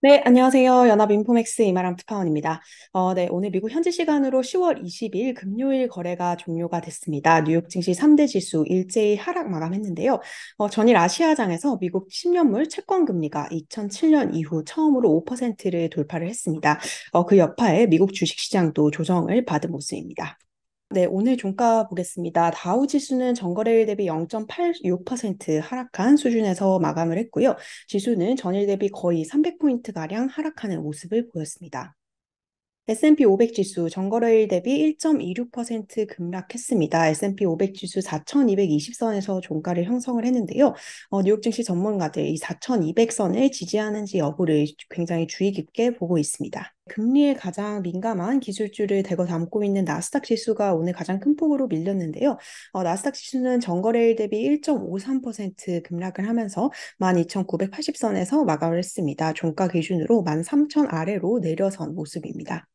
네, 안녕하세요. 연합인포맥스 이마람 특파원입니다. 네, 오늘 미국 현지 시간으로 10월 20일 금요일 거래가 종료가 됐습니다. 뉴욕 증시 3대 지수 일제히 하락 마감했는데요. 전일 아시아장에서 미국 10년물 채권 금리가 2007년 이후 처음으로 5%를 돌파를 했습니다. 그 여파에 미국 주식시장도 조정을 받은 모습입니다. 네, 오늘 종가 보겠습니다. 다우 지수는 전거래일 대비 0.86% 하락한 수준에서 마감을 했고요. 지수는 전일 대비 거의 300포인트가량 하락하는 모습을 보였습니다. S&P 500 지수 전거래일 대비 1.26% 급락했습니다. S&P 500 지수 4,220선에서 종가를 형성을 했는데요. 뉴욕 증시 전문가들 이 4,200선을 지지하는지 여부를 굉장히 주의 깊게 보고 있습니다. 금리에 가장 민감한 기술주를 대거 담고 있는 나스닥 지수가 오늘 가장 큰 폭으로 밀렸는데요. 나스닥 지수는 전거래일 대비 1.53% 급락을 하면서 12,980선에서 마감을 했습니다. 종가 기준으로 13,000 아래로 내려선 모습입니다.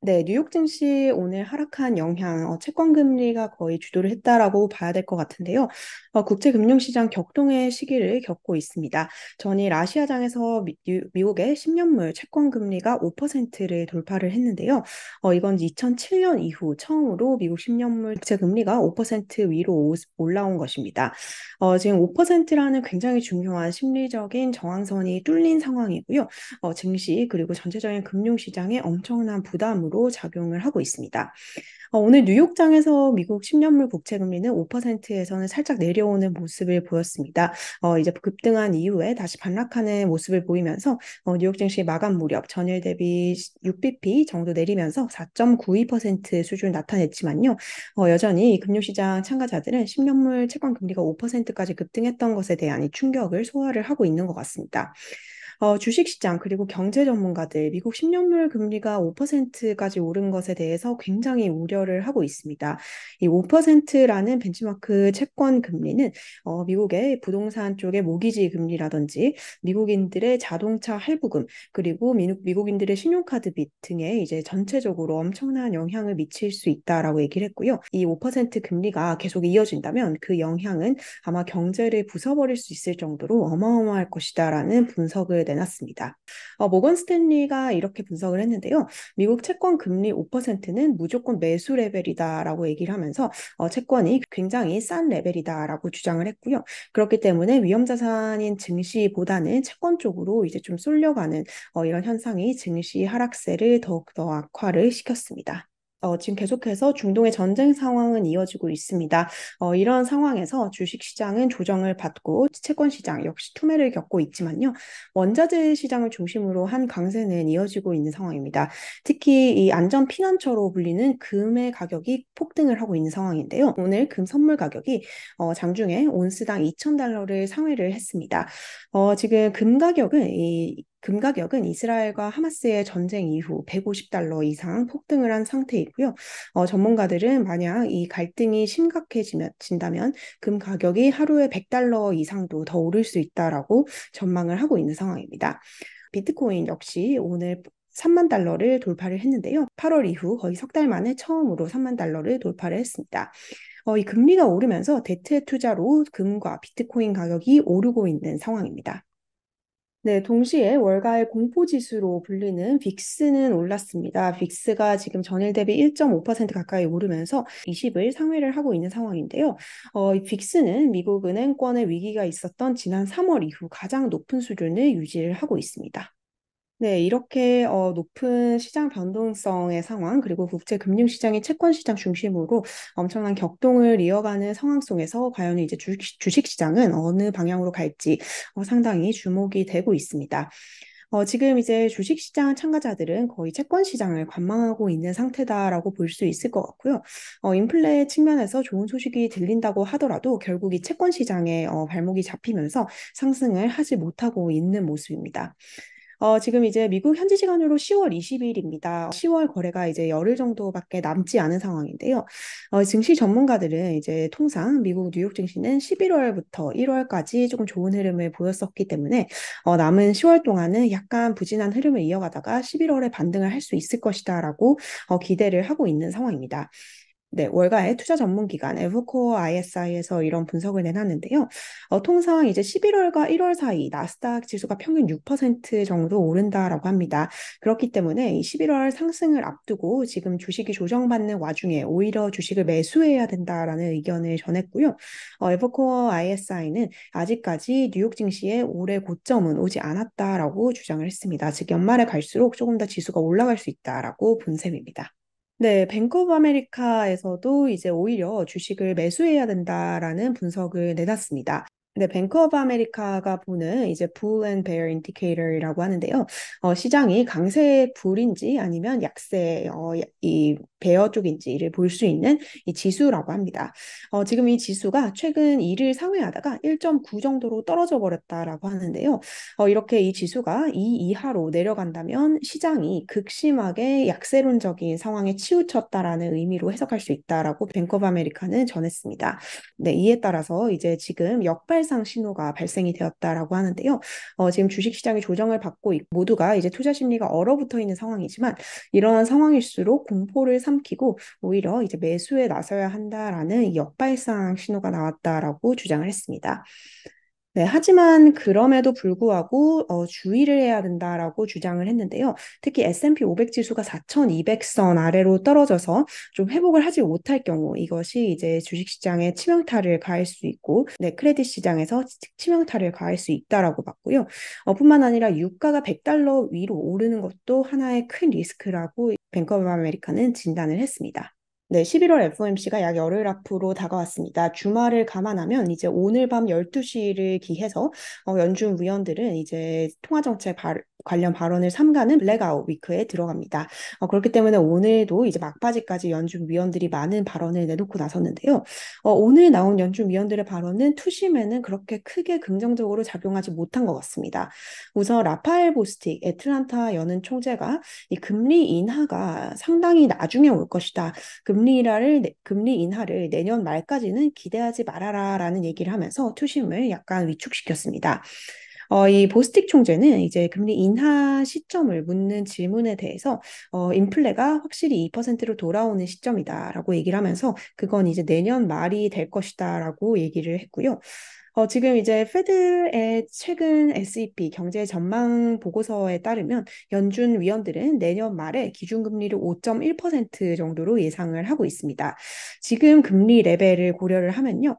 네, 뉴욕 증시 오늘 하락한 영향, 채권 금리가 거의 주도를 했다라고 봐야 될 것 같은데요. 국제 금융시장 격동의 시기를 겪고 있습니다. 전일 아시아장에서 미국의 10년물 채권 금리가 5%를 돌파를 했는데요. 이건 2007년 이후 처음으로 미국 10년물 국채 금리가 5% 위로 올라온 것입니다. 지금 5%라는 굉장히 중요한 심리적인 저항선이 뚫린 상황이고요. 증시 그리고 전체적인 금융시장에 엄청난 부담으로 작용을 하고 있습니다. 오늘 뉴욕장에서 미국 10년물 국채 금리는 5%에서는 살짝 내려오는 모습을 보였습니다. 이제 급등한 이후에 다시 반락하는 모습을 보이면서 뉴욕 증시 마감 무렵 전일 대비 6bp 정도 내리면서 4.92% 수준을 나타냈지만요. 여전히 이 금융시장 참가자들은 10년물 채권 금리가 5%까지 급등했던 것에 대한 이 충격을 소화를 하고 있는 것 같습니다. 주식시장 그리고 경제 전문가들 미국 10년물 금리가 5%까지 오른 것에 대해서 굉장히 우려를 하고 있습니다. 이 5%라는 벤치마크 채권 금리는 미국의 부동산 쪽의 모기지 금리라든지 미국인들의 자동차 할부금 그리고 미국인들의 신용카드 빚 등에 이제 전체적으로 엄청난 영향을 미칠 수 있다라고 얘기를 했고요. 이 5% 금리가 계속 이어진다면 그 영향은 아마 경제를 부숴버릴 수 있을 정도로 어마어마할 것이다라는 분석을 내놨습니다. 모건 스탠리가 이렇게 분석을 했는데요. 미국 채권 금리 5%는 무조건 매수 레벨이다라고 얘기를 하면서 채권이 굉장히 싼 레벨이다라고 주장을 했고요. 그렇기 때문에 위험자산인 증시보다는 채권 쪽으로 이제 좀 쏠려가는 이런 현상이 증시 하락세를 더욱더 악화를 시켰습니다. 지금 계속해서 중동의 전쟁 상황은 이어지고 있습니다. 이런 상황에서 주식시장은 조정을 받고 채권시장 역시 투매를 겪고 있지만요. 원자재 시장을 중심으로 한 강세는 이어지고 있는 상황입니다. 특히 이 안전 피난처로 불리는 금의 가격이 폭등을 하고 있는 상황인데요. 오늘 금 선물 가격이 장중에 온스당 2,000달러를 상회를 했습니다. 지금 금 가격은 이스라엘과 하마스의 전쟁 이후 150달러 이상 폭등을 한 상태이고요. 전문가들은 만약 이 갈등이 심각해진다면 금 가격이 하루에 100달러 이상도 더 오를 수 있다라고 전망을 하고 있는 상황입니다. 비트코인 역시 오늘 3만 달러를 돌파를 했는데요. 8월 이후 거의 석 달 만에 처음으로 3만 달러를 돌파를 했습니다. 이 금리가 오르면서 대체 투자로 금과 비트코인 가격이 오르고 있는 상황입니다. 네, 동시에 월가의 공포지수로 불리는 빅스는 올랐습니다. 빅스가 지금 전일 대비 1.5% 가까이 오르면서 20을 상회를 하고 있는 상황인데요. 이 빅스는 미국 은행권의 위기가 있었던 지난 3월 이후 가장 높은 수준을 유지를 하고 있습니다. 네, 이렇게 높은 시장 변동성의 상황, 그리고 국제 금융시장이 채권 시장 중심으로 엄청난 격동을 이어가는 상황 속에서 과연 이제 주식시장은 어느 방향으로 갈지 상당히 주목이 되고 있습니다. 지금 이제 주식시장 참가자들은 거의 채권 시장을 관망하고 있는 상태다라고 볼 수 있을 것 같고요. 인플레 측면에서 좋은 소식이 들린다고 하더라도 결국 이 채권 시장에 발목이 잡히면서 상승을 하지 못하고 있는 모습입니다. 지금 이제 미국 현지 시간으로 10월 20일입니다. 10월 거래가 이제 열흘 정도밖에 남지 않은 상황인데요. 증시 전문가들은 이제 통상 미국 뉴욕 증시는 11월부터 1월까지 조금 좋은 흐름을 보였었기 때문에 남은 10월 동안은 약간 부진한 흐름을 이어가다가 11월에 반등을 할 수 있을 것이다라고 기대를 하고 있는 상황입니다. 월가의 투자 전문 기관 에버코어 ISI에서 이런 분석을 내놨는데요. 통상 이제 11월과 1월 사이 나스닥 지수가 평균 6% 정도 오른다라고 합니다. 그렇기 때문에 이 11월 상승을 앞두고 지금 주식이 조정받는 와중에 오히려 주식을 매수해야 된다라는 의견을 전했고요. 에버코어 ISI는 아직까지 뉴욕 증시의 올해 고점은 오지 않았다라고 주장을 했습니다. 즉 연말에 갈수록 조금 더 지수가 올라갈 수 있다라고 본 셈입니다. 네, 뱅크 오브 아메리카에서도 이제 오히려 주식을 매수해야 된다라는 분석을 내놨습니다. 네, 뱅크 오브 아메리카가 보는 이제 bull and bear indicator이라고 하는데요. 시장이 강세 불인지 아니면 약세 이 베어 쪽인지를 볼 수 있는 이 지수라고 합니다. 지금 이 지수가 최근 2를 상회하다가 1.9 정도로 떨어져 버렸다라고 하는데요. 이렇게 이 지수가 이 이하로 내려간다면 시장이 극심하게 약세론적인 상황에 치우쳤다라는 의미로 해석할 수 있다라고 뱅크 오브 아메리카는 전했습니다. 네, 이에 따라서 이제 지금 역발상 신호가 발생이 되었다라고 하는데요. 지금 주식시장이 조정을 받고 모두가 이제 투자 심리가 얼어붙어 있는 상황이지만 이러한 상황일수록 공포를 삼키고 오히려 이제 매수에 나서야 한다라는 역발상 신호가 나왔다라고 주장을 했습니다. 네, 하지만 그럼에도 불구하고 주의를 해야 된다라고 주장을 했는데요. 특히 S&P 500 지수가 4,200선 아래로 떨어져서 좀 회복을 하지 못할 경우 이것이 이제 주식시장에 치명타를 가할 수 있고, 네, 크레딧 시장에서 치명타를 가할 수 있다라고 봤고요. 뿐만 아니라 유가가 100달러 위로 오르는 것도 하나의 큰 리스크라고 뱅크 오브 아메리카는 진단을 했습니다. 네, 11월 FOMC가 약 열흘 앞으로 다가왔습니다. 주말을 감안하면 이제 오늘 밤 12시를 기해서 연준 위원들은 이제 통화정책 관련 발언을 삼가는 블랙아웃 위크에 들어갑니다. 그렇기 때문에 오늘도 이제 막바지까지 연준 위원들이 많은 발언을 내놓고 나섰는데요. 오늘 나온 연준 위원들의 발언은 투심에는 그렇게 크게 긍정적으로 작용하지 못한 것 같습니다. 우선 라파엘 보스틱 애틀란타 연은 총재가 이 금리 인하가 상당히 나중에 올 것이다. 금리 인하를 내년 말까지는 기대하지 말아라라는 얘기를 하면서 투심을 약간 위축시켰습니다. 이 보스틱 총재는 이제 금리 인하 시점을 묻는 질문에 대해서 인플레가 확실히 2%로 돌아오는 시점이다라고 얘기를 하면서 그건 이제 내년 말이 될 것이다라고 얘기를 했고요. 지금 이제 페드의 최근 SEP 경제 전망 보고서에 따르면 연준 위원들은 내년 말에 기준금리를 5.1% 정도로 예상을 하고 있습니다. 지금 금리 레벨을 고려를 하면요,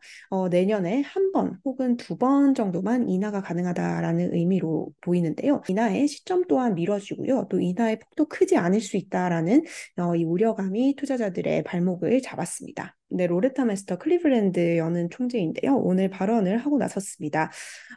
내년에 한 번 혹은 두 번 정도만 인하가 가능하다라는 의미로 보이는데요. 인하의 시점 또한 미뤄지고요. 또 인하의 폭도 크지 않을 수 있다라는 이 우려감이 투자자들의 발목을 잡았습니다. 네, 로레타 메스터 클리블랜드 여는 총재인데요. 오늘 발언을 하고 나섰습니다.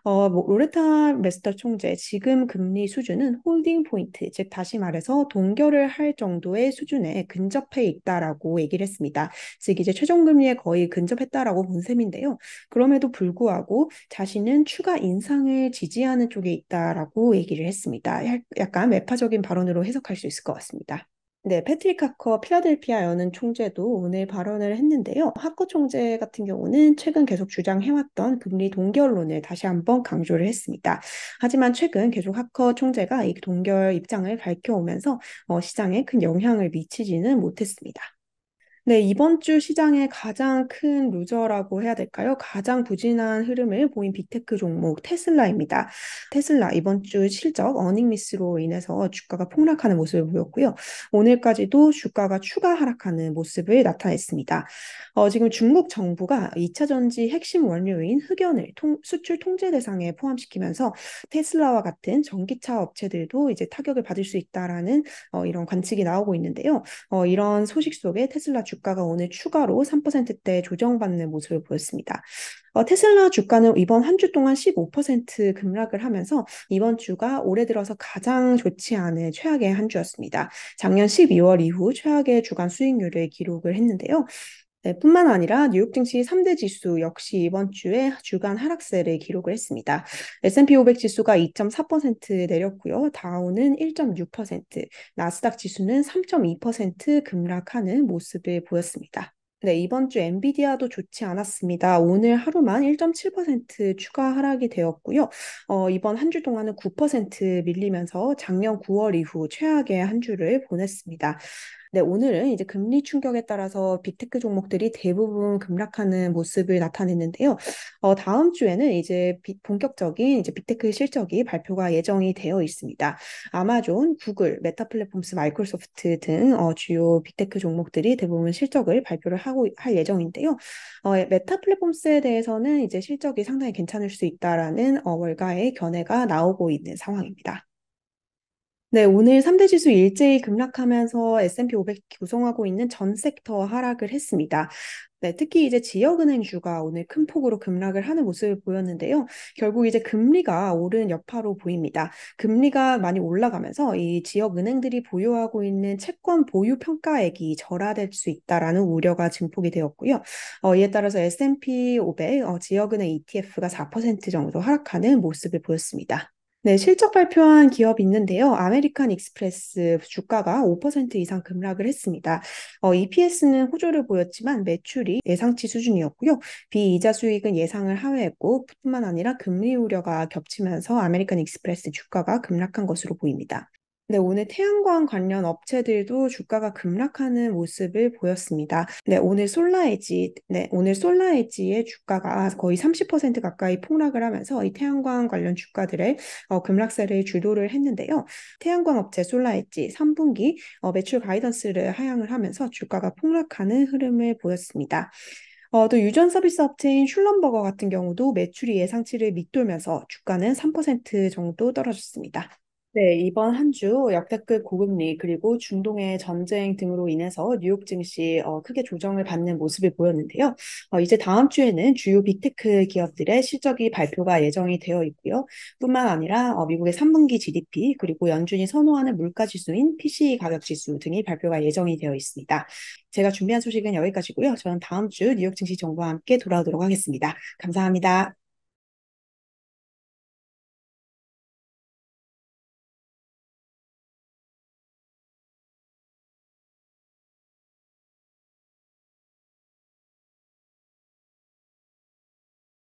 로레타 메스터 총재, 지금 금리 수준은 홀딩 포인트, 즉 다시 말해서 동결을 할 정도의 수준에 근접해 있다라고 얘기를 했습니다. 즉 이제 최종금리에 거의 근접했다라고 본 셈인데요. 그럼에도 불구하고 자신은 추가 인상을 지지하는 쪽에 있다라고 얘기를 했습니다. 약간 매파적인 발언으로 해석할 수 있을 것 같습니다. 네, 패트릭 하커 필라델피아 연은 총재도 오늘 발언을 했는데요. 하커 총재 같은 경우는 최근 계속 주장해왔던 금리 동결론을 다시 한번 강조를 했습니다. 하지만 최근 계속 하커 총재가 이 동결 입장을 밝혀오면서 시장에 큰 영향을 미치지는 못했습니다. 네, 이번 주 시장의 가장 큰 루저라고 해야 될까요? 가장 부진한 흐름을 보인 빅테크 종목 테슬라입니다. 테슬라 이번 주 실적 어닝 미스로 인해서 주가가 폭락하는 모습을 보였고요. 오늘까지도 주가가 추가 하락하는 모습을 나타냈습니다. 지금 중국 정부가 2차 전지 핵심 원료인 흑연을 수출 통제 대상에 포함시키면서 테슬라와 같은 전기차 업체들도 이제 타격을 받을 수 있다라는 이런 관측이 나오고 있는데요. 이런 소식 속에 테슬라 주가가 오늘 추가로 3%대 조정받는 모습을 보였습니다. 테슬라 주가는 이번 한 주 동안 15% 급락을 하면서 이번 주가 올해 들어서 가장 좋지 않은 최악의 한 주였습니다. 작년 12월 이후 최악의 주간 수익률을 기록을 했는데요. 네, 뿐만 아니라 뉴욕 증시 3대 지수 역시 이번 주에 주간 하락세를 기록을 했습니다. S&P 500 지수가 2.4% 내렸고요. 다우는 1.6%, 나스닥 지수는 3.2% 급락하는 모습을 보였습니다. 네, 이번 주 엔비디아도 좋지 않았습니다. 오늘 하루만 1.7% 추가 하락이 되었고요. 이번 한 주 동안은 9% 밀리면서 작년 9월 이후 최악의 한 주를 보냈습니다. 네, 오늘은 이제 금리 충격에 따라서 빅테크 종목들이 대부분 급락하는 모습을 나타냈는데요. 다음 주에는 이제 본격적인 이제 빅테크 실적이 발표가 예정이 되어 있습니다. 아마존, 구글, 메타 플랫폼스, 마이크로소프트 등 주요 빅테크 종목들이 대부분 실적을 발표를 하고 할 예정인데요. 메타 플랫폼스에 대해서는 이제 실적이 상당히 괜찮을 수 있다라는 월가의 견해가 나오고 있는 상황입니다. 네, 오늘 3대 지수 일제히 급락하면서 S&P 500 구성하고 있는 전 섹터 하락을 했습니다. 네, 특히 이제 지역은행주가 오늘 큰 폭으로 급락을 하는 모습을 보였는데요. 결국 이제 금리가 오른 여파로 보입니다. 금리가 많이 올라가면서 이 지역은행들이 보유하고 있는 채권 보유 평가액이 절하될 수 있다라는 우려가 증폭이 되었고요. 이에 따라서 S&P 500 지역은행 ETF가 4% 정도 하락하는 모습을 보였습니다. 네, 실적 발표한 기업이 있는데요. 아메리칸 익스프레스 주가가 5% 이상 급락을 했습니다. EPS는 호조를 보였지만 매출이 예상치 수준이었고요. 비이자 수익은 예상을 하회했고, 뿐만 아니라 금리 우려가 겹치면서 아메리칸 익스프레스 주가가 급락한 것으로 보입니다. 네, 오늘 태양광 관련 업체들도 주가가 급락하는 모습을 보였습니다. 오늘 솔라에지의 주가가 거의 30% 가까이 폭락을 하면서 이 태양광 관련 주가들의 급락세를 주도를 했는데요. 태양광 업체 솔라에지 3분기 매출 가이던스를 하향을 하면서 주가가 폭락하는 흐름을 보였습니다. 또 유전 서비스 업체인 슐럼버거 같은 경우도 매출이 예상치를 밑돌면서 주가는 3% 정도 떨어졌습니다. 네, 이번 한 주 역대급 고금리 그리고 중동의 전쟁 등으로 인해서 뉴욕 증시 크게 조정을 받는 모습을 보였는데요. 이제 다음 주에는 주요 빅테크 기업들의 실적이 발표가 예정이 되어 있고요. 뿐만 아니라 미국의 3분기 GDP 그리고 연준이 선호하는 물가 지수인 PCE 가격 지수 등이 발표가 예정이 되어 있습니다. 제가 준비한 소식은 여기까지고요. 저는 다음 주 뉴욕 증시 정보와 함께 돌아오도록 하겠습니다. 감사합니다.